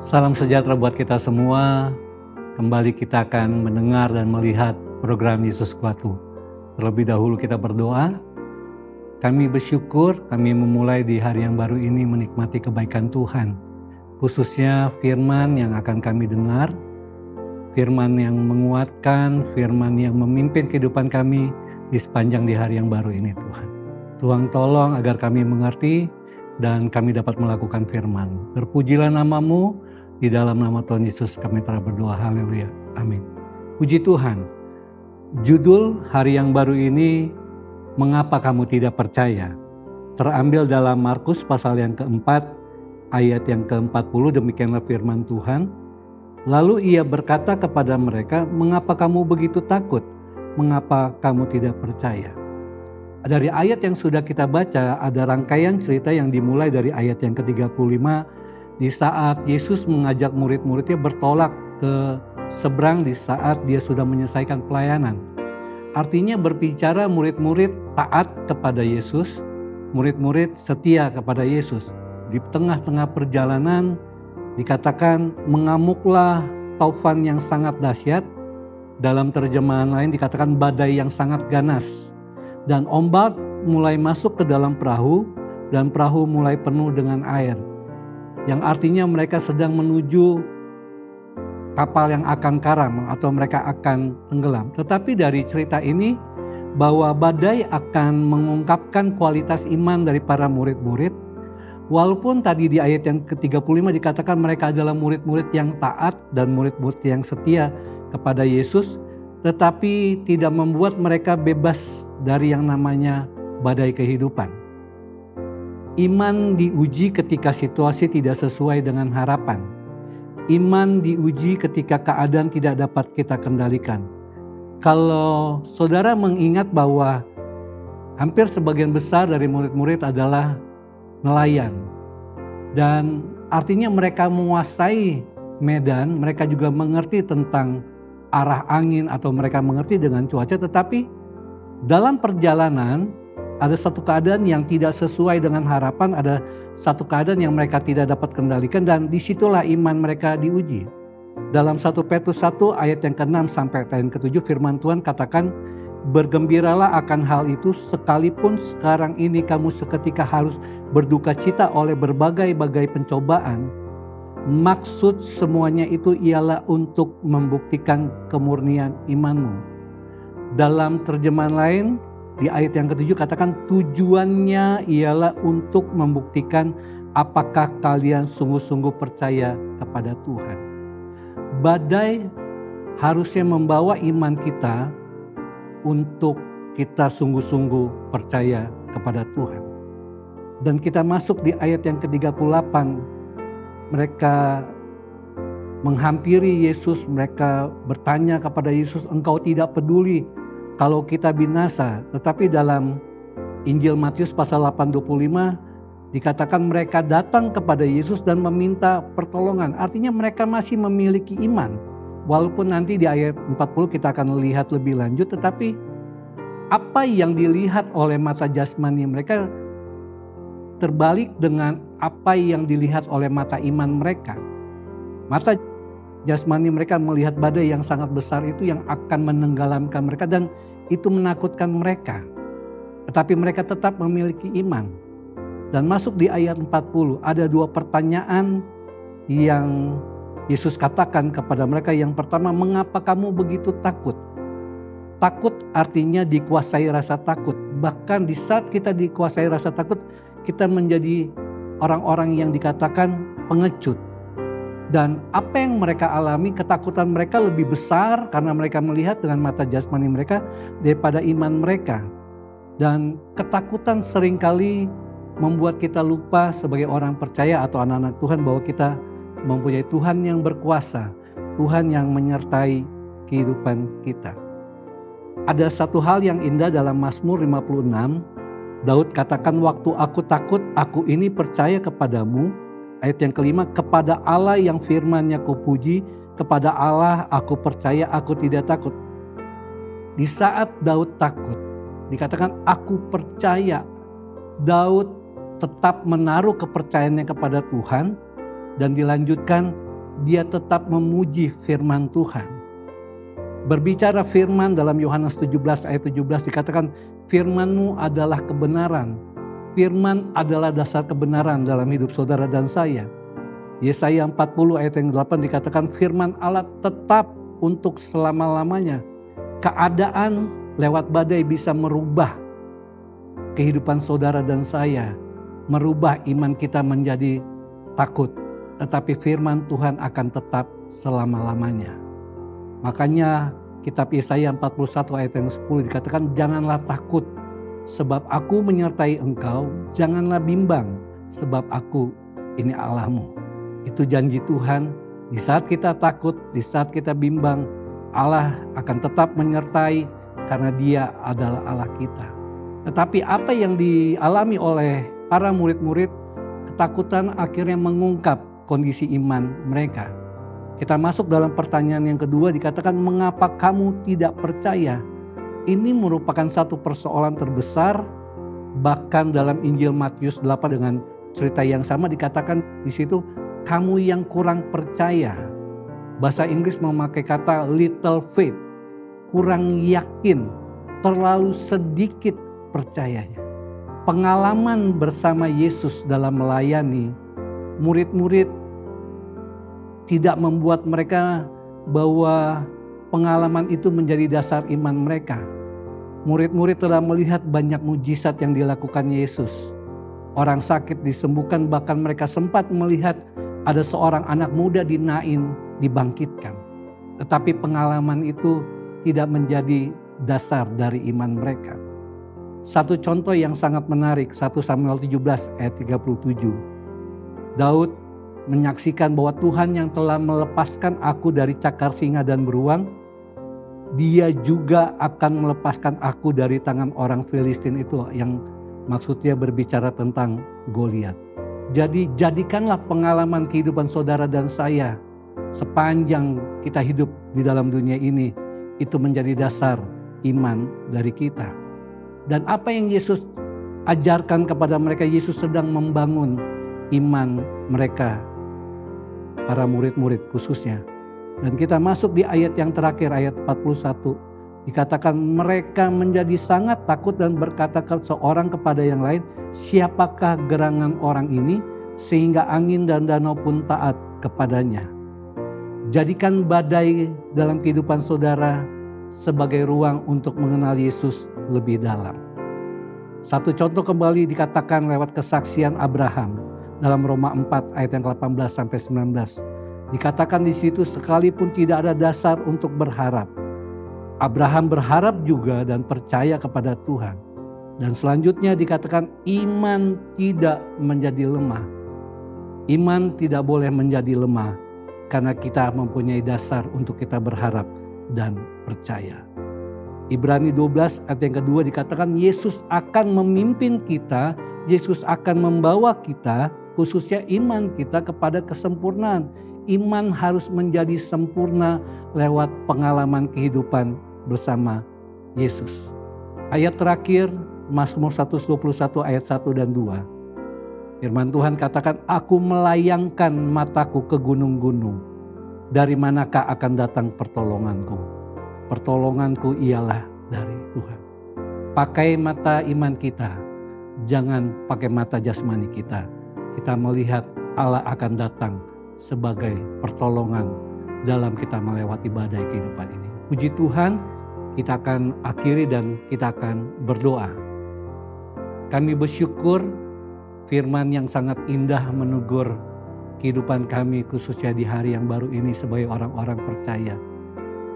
Salam sejahtera buat kita semua. Kembali kita akan mendengar dan melihat program Yesus Kuatu. Terlebih dahulu kita berdoa. Kami bersyukur kami memulai di hari yang baru ini menikmati kebaikan Tuhan. Khususnya firman yang akan kami dengar. Firman yang menguatkan, firman yang memimpin kehidupan kami di sepanjang di hari yang baru ini Tuhan. Tuhan tolong agar kami mengerti dan kami dapat melakukan firman. Berpujilah namamu, di dalam nama Tuhan Yesus kami telah berdoa, haleluya, amin. Puji Tuhan, judul hari yang baru ini, mengapa kamu tidak percaya? Terambil dalam Markus pasal yang keempat, ayat yang ke-40, demikianlah firman Tuhan. Lalu ia berkata kepada mereka, mengapa kamu begitu takut? Mengapa kamu tidak percaya? Dari ayat yang sudah kita baca, ada rangkaian cerita yang dimulai dari ayat yang ke-35, di saat Yesus mengajak murid-muridnya bertolak ke seberang di saat dia sudah menyelesaikan pelayanan. Artinya berbicara murid-murid taat kepada Yesus, murid-murid setia kepada Yesus. Di tengah-tengah perjalanan dikatakan mengamuklah taufan yang sangat dahsyat, dalam terjemahan lain dikatakan badai yang sangat ganas. Dan ombak mulai masuk ke dalam perahu dan perahu mulai penuh dengan air. Yang artinya mereka sedang menuju kapal yang akan karam atau mereka akan tenggelam. Tetapi dari cerita ini bahwa badai akan mengungkapkan kualitas iman dari para murid-murid. Walaupun tadi di ayat yang ke-35 dikatakan mereka adalah murid-murid yang taat dan murid-murid yang setia kepada Yesus, tetapi tidak membuat mereka bebas dari yang namanya badai kehidupan. Iman diuji ketika situasi tidak sesuai dengan harapan. Iman diuji ketika keadaan tidak dapat kita kendalikan. Kalau saudara mengingat bahwa hampir sebagian besar dari murid-murid adalah nelayan. Dan artinya mereka menguasai medan, mereka juga mengerti tentang arah angin atau mereka mengerti dengan cuaca, tetapi dalam perjalanan ada satu keadaan yang tidak sesuai dengan harapan, ada satu keadaan yang mereka tidak dapat kendalikan dan disitulah iman mereka diuji. Dalam 1 Petrus 1 ayat yang ke-6 sampai ayat yang ke-7 firman Tuhan katakan, bergembiralah akan hal itu sekalipun sekarang ini kamu seketika harus berduka cita oleh berbagai-bagai pencobaan. Maksud semuanya itu ialah untuk membuktikan kemurnian imanmu. Dalam terjemahan lain di ayat yang ke-7 katakan tujuannya ialah untuk membuktikan apakah kalian sungguh-sungguh percaya kepada Tuhan. Badai harusnya membawa iman kita untuk kita sungguh-sungguh percaya kepada Tuhan. Dan kita masuk di ayat yang ke-38. Mereka menghampiri Yesus, mereka bertanya kepada Yesus, engkau tidak peduli kalau kita binasa. Tetapi dalam Injil Matius pasal 8:25 dikatakan mereka datang kepada Yesus dan meminta pertolongan. Artinya mereka masih memiliki iman. Walaupun nanti di ayat 40 kita akan lihat lebih lanjut, tetapi apa yang dilihat oleh mata jasmani mereka terbalik dengan apa yang dilihat oleh mata iman mereka. Mata jasmani mereka melihat badai yang sangat besar itu yang akan menenggelamkan mereka dan itu menakutkan mereka. Tetapi mereka tetap memiliki iman. Dan masuk di ayat 40 ada dua pertanyaan yang Yesus katakan kepada mereka. Yang pertama, mengapa kamu begitu takut? Takut artinya dikuasai rasa takut. Bahkan di saat kita dikuasai rasa takut, kita menjadi orang-orang yang dikatakan pengecut. Dan apa yang mereka alami, ketakutan mereka lebih besar karena mereka melihat dengan mata jasmani mereka daripada iman mereka. Dan ketakutan seringkali membuat kita lupa sebagai orang percaya atau anak-anak Tuhan bahwa kita mempunyai Tuhan yang berkuasa, Tuhan yang menyertai kehidupan kita. Ada satu hal yang indah dalam Mazmur 56. Daud katakan, waktu aku takut, aku ini percaya kepadamu. Ayat yang kelima, kepada Allah yang firman-Nya kupuji, kepada Allah aku percaya, aku tidak takut. Di saat Daud takut, dikatakan aku percaya. Daud tetap menaruh kepercayaannya kepada Tuhan dan dilanjutkan dia tetap memuji firman Tuhan. Berbicara firman dalam Yohanes 17 ayat 17 dikatakan, firman-Mu adalah kebenaran. Firman adalah dasar kebenaran dalam hidup saudara dan saya. Yesaya 40 ayat yang 8 dikatakan, firman Allah tetap untuk selama-lamanya. Keadaan lewat badai bisa merubah kehidupan saudara dan saya, merubah iman kita menjadi takut. Tetapi firman Tuhan akan tetap selama-lamanya. Makanya kitab Yesaya 41 ayat yang 10 dikatakan, janganlah takut sebab aku menyertai engkau, janganlah bimbang sebab aku ini Allahmu. Itu janji Tuhan, di saat kita takut, di saat kita bimbang, Allah akan tetap menyertai karena Dia adalah Allah kita. Tetapi apa yang dialami oleh para murid-murid, ketakutan akhirnya mengungkap kondisi iman mereka. Kita masuk dalam pertanyaan yang kedua, dikatakan mengapa kamu tidak percaya? Ini merupakan satu persoalan terbesar, bahkan dalam Injil Matius 8 dengan cerita yang sama dikatakan di situ, kamu yang kurang percaya. Bahasa Inggris memakai kata little faith, kurang yakin, terlalu sedikit percayanya. Pengalaman bersama Yesus dalam melayani, murid-murid tidak membuat mereka bahwa pengalaman itu menjadi dasar iman mereka. Murid-murid telah melihat banyak mujizat yang dilakukan Yesus. Orang sakit disembuhkan, bahkan mereka sempat melihat ada seorang anak muda di Nain dibangkitkan. Tetapi pengalaman itu tidak menjadi dasar dari iman mereka. Satu contoh yang sangat menarik, 1 Samuel 17 ayat 37. Daud menyaksikan bahwa Tuhan yang telah melepaskan aku dari cakar singa dan beruang, Dia juga akan melepaskan aku dari tangan orang Filistin itu, yang maksudnya berbicara tentang Goliat. Jadi jadikanlah pengalaman kehidupan saudara dan saya sepanjang kita hidup di dalam dunia ini, itu menjadi dasar iman dari kita. Dan apa yang Yesus ajarkan kepada mereka, Yesus sedang membangun iman mereka, para murid-murid khususnya. Dan kita masuk di ayat yang terakhir, ayat 41. Dikatakan mereka menjadi sangat takut dan berkata seorang kepada yang lain, siapakah gerangan orang ini sehingga angin dan danau pun taat kepadanya. Jadikan badai dalam kehidupan saudara sebagai ruang untuk mengenal Yesus lebih dalam. Satu contoh kembali dikatakan lewat kesaksian Abraham dalam Roma 4 ayat yang 18 sampai 19. Dikatakan di situ, sekalipun tidak ada dasar untuk berharap, Abraham berharap juga dan percaya kepada Tuhan. Dan selanjutnya dikatakan iman tidak menjadi lemah. Iman tidak boleh menjadi lemah karena kita mempunyai dasar untuk kita berharap dan percaya. Ibrani 12 ayat yang kedua dikatakan Yesus akan memimpin kita, Yesus akan membawa kita, khususnya iman kita, kepada kesempurnaan. Iman harus menjadi sempurna lewat pengalaman kehidupan bersama Yesus. Ayat terakhir Mazmur 121 ayat 1 dan 2. Firman Tuhan katakan, aku melayangkan mataku ke gunung-gunung. Dari manakah akan datang pertolonganku? Pertolonganku ialah dari Tuhan. Pakai mata iman kita, jangan pakai mata jasmani kita. Kita melihat Allah akan datang sebagai pertolongan dalam kita melewati badai kehidupan ini. Puji Tuhan, kita akan akhiri dan kita akan berdoa. Kami bersyukur firman yang sangat indah menegur kehidupan kami, khususnya di hari yang baru ini sebagai orang-orang percaya.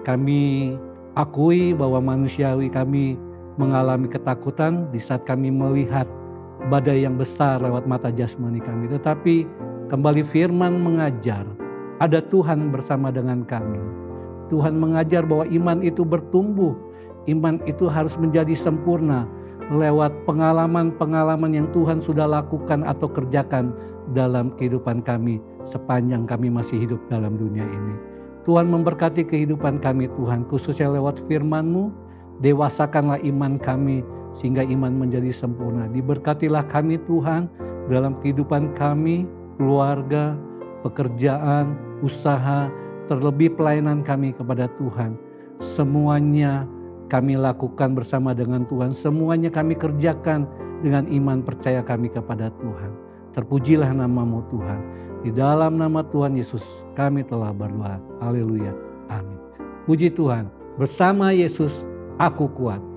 Kami akui bahwa manusiawi kami mengalami ketakutan di saat kami melihat badai yang besar lewat mata jasmani kami. Tetapi kembali firman mengajar, ada Tuhan bersama dengan kami. Tuhan mengajar bahwa iman itu bertumbuh, iman itu harus menjadi sempurna lewat pengalaman-pengalaman yang Tuhan sudah lakukan atau kerjakan dalam kehidupan kami sepanjang kami masih hidup dalam dunia ini. Tuhan memberkati kehidupan kami Tuhan, khususnya lewat firman-Mu. Dewasakanlah iman kami sehingga iman menjadi sempurna. Diberkatilah kami Tuhan dalam kehidupan kami, keluarga, pekerjaan, usaha, terlebih pelayanan kami kepada Tuhan. Semuanya kami lakukan bersama dengan Tuhan. Semuanya kami kerjakan dengan iman percaya kami kepada Tuhan. Terpujilah nama-Mu Tuhan. Di dalam nama Tuhan Yesus kami telah berdoa. Haleluya. Amin. Puji Tuhan. Bersama Yesus aku kuat.